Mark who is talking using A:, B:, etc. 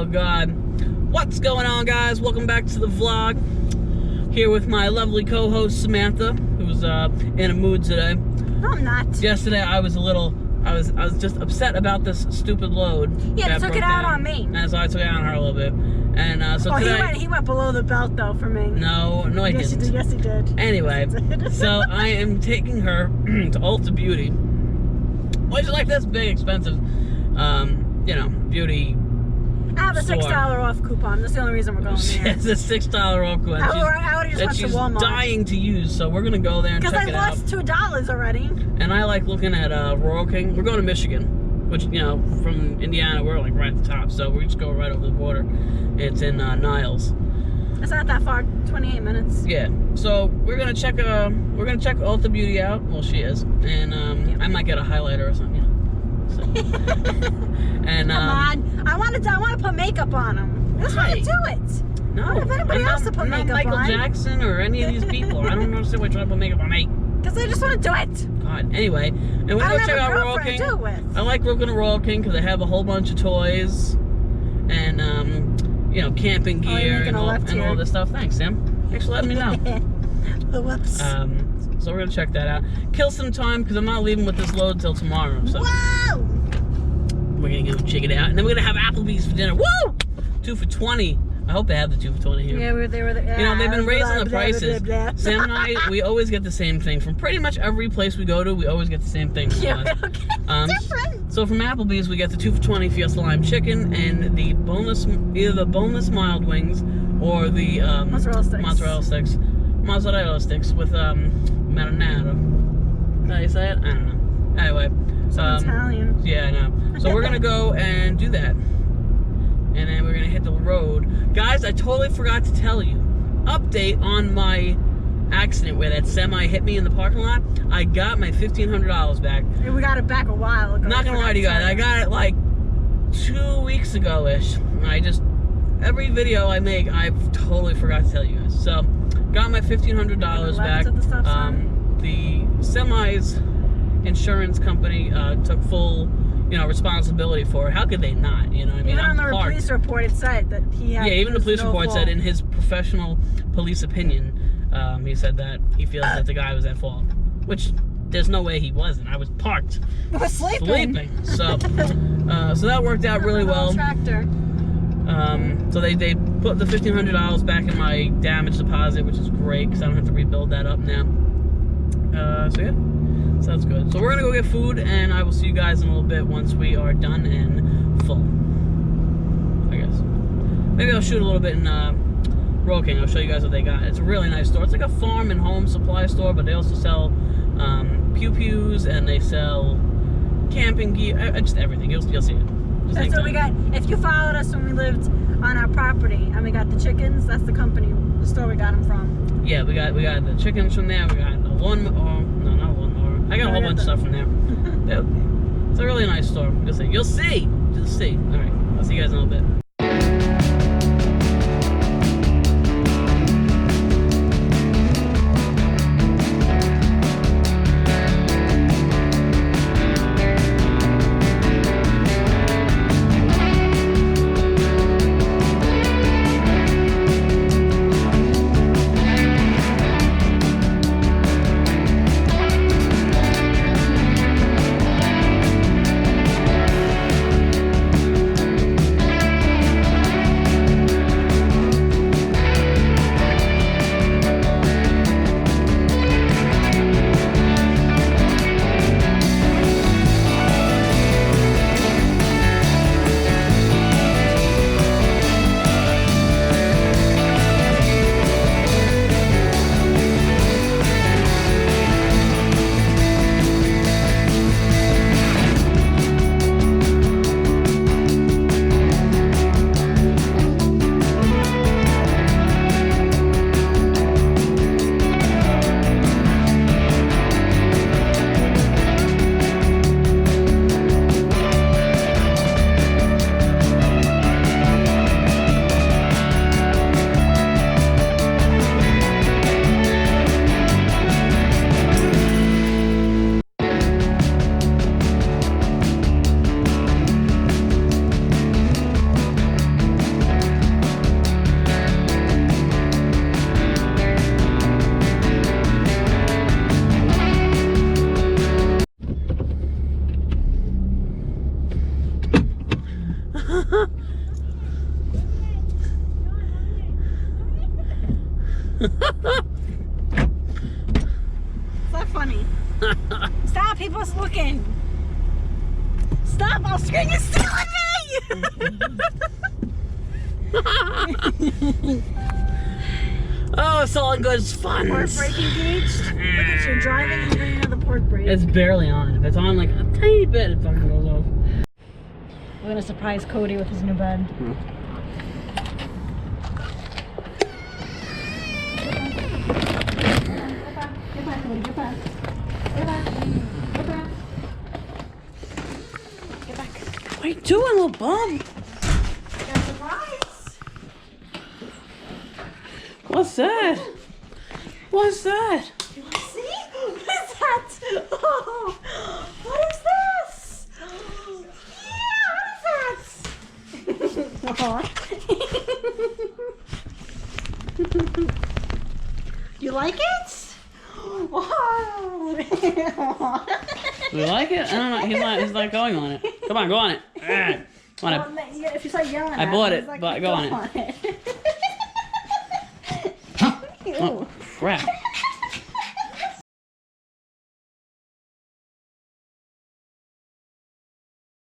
A: Oh God. What's going on, guys? Welcome back to the vlog. Here with my lovely co-host Samantha, who's in a mood today.
B: No, I'm not.
A: Yesterday I was just upset about this stupid load.
B: Yeah, they took it out on me.
A: And so I took it out on her a little bit. And so today...
B: he went below the belt though for me.
A: No, I didn't.
B: Yes, he did.
A: Anyway, so I am taking her to Ulta Beauty, which is like this big, expensive, beauty.
B: I have a $6 off coupon. That's the only reason we're going there.
A: It's a $6 off coupon.
B: I already just went to Walmart.
A: She's dying to use, so we're gonna go there and check it out.
B: Because I lost $2 already.
A: And I like looking at Royal King. We're going to Michigan, which from Indiana we're like right at the top, so we just go right over the border. It's in Niles.
B: It's not that far. 28 minutes.
A: Yeah. So we're gonna check Ulta Beauty out. Well, she is, and I might get a highlighter or something. So. And
B: come on, I want to put makeup on him. I just want to do it.
A: No,
B: I don't have anybody else to put makeup on.
A: Michael Jackson or any of these people. I don't understand why you're trying to put makeup on me.
B: Because I just want to do it.
A: God. Anyway, and we're gonna go check out Royal King. I like looking at Royal King because they have a whole bunch of toys and camping gear and all this stuff. Thanks, Sam. Thanks for letting me know.
B: Whoops.
A: So we're gonna check that out. Kill some time because I'm not leaving with this load till tomorrow. So.
B: Whoa!
A: We're gonna go check it out, and then we're gonna have Applebee's for dinner. Woo! 2 for $20. I hope they have the 2 for $20 here.
B: Yeah, they were. Yeah,
A: they've been raising the prices.
B: Blah, blah, blah.
A: Sam and I, we always get the same thing from pretty much every place we go to. We always get the same thing.
B: Yeah, different.
A: So from Applebee's, we get the 2 for $20 Fiesta Lime Chicken and the either the boneless mild wings or the mozzarella sticks with marinara. How do you say it? I don't know. Anyway.
B: Italian.
A: Yeah, I know. So we're gonna go and do that. And then we're gonna hit the road. Guys, I totally forgot to tell you. Update on my accident where that semi hit me in the parking lot. I got my $1,500 back.
B: And we got it back a while ago.
A: Not gonna lie to you guys, I got it like 2 weeks ago-ish. Every video I make, I totally forgot to tell you guys. So, got my $1,500 back. The semi's insurance company took full, responsibility for it. How could they not? You know what I mean?
B: Even on the police report, it said that he had.
A: Yeah, even the police report said in his professional police opinion, he said that he feels that the guy was at fault, which there's no way he wasn't. I was parked,
B: I was sleeping.
A: So, so that worked out really well.
B: Tractor.
A: So they put the $1,500 back in my damage deposit, which is great because I don't have to rebuild that up now. So yeah. Sounds good. So we're gonna go get food, and I will see you guys in a little bit once we are done and full. I guess. Maybe I'll shoot a little bit in Royal King. I'll show you guys what they got. It's a really nice store. It's like a farm and home supply store, but they also sell pew-pews and they sell camping gear, just everything. You'll see it.
B: That's what we got. If you followed us when we lived on our property, and we got the chickens, that's the store we got them from.
A: Yeah, we got the chickens from there. We got the I got a whole bunch of stuff from there. Yeah. It's a really nice store. You'll see. Just see. All right. I'll see you guys in a little bit.
B: It's not funny. Stop, people's looking. Stop, I'll scream, you're stealing me!
A: Oh, it's all good fun.
B: Port brake engaged. Look at you driving and bringing out the port brake.
A: It's barely on. If it's on like a tiny bit, it fucking goes off.
B: We're gonna surprise Cody with his new bed. Get back, Cody, get back. Get back. Get back. Get back.
A: What are you doing, little bum?
B: Got a surprise.
A: What's that? What's that?
B: You wanna see? What is that? Oh, what is this? Yeah, what is that? You like it? Wow.
A: You like it? I don't know. He's not going on it. Come on, go on it. Come on it.
B: If you start yelling
A: I
B: at
A: bought
B: him,
A: it,
B: he's like,
A: but go on it.
B: it.
A: Oh, crap.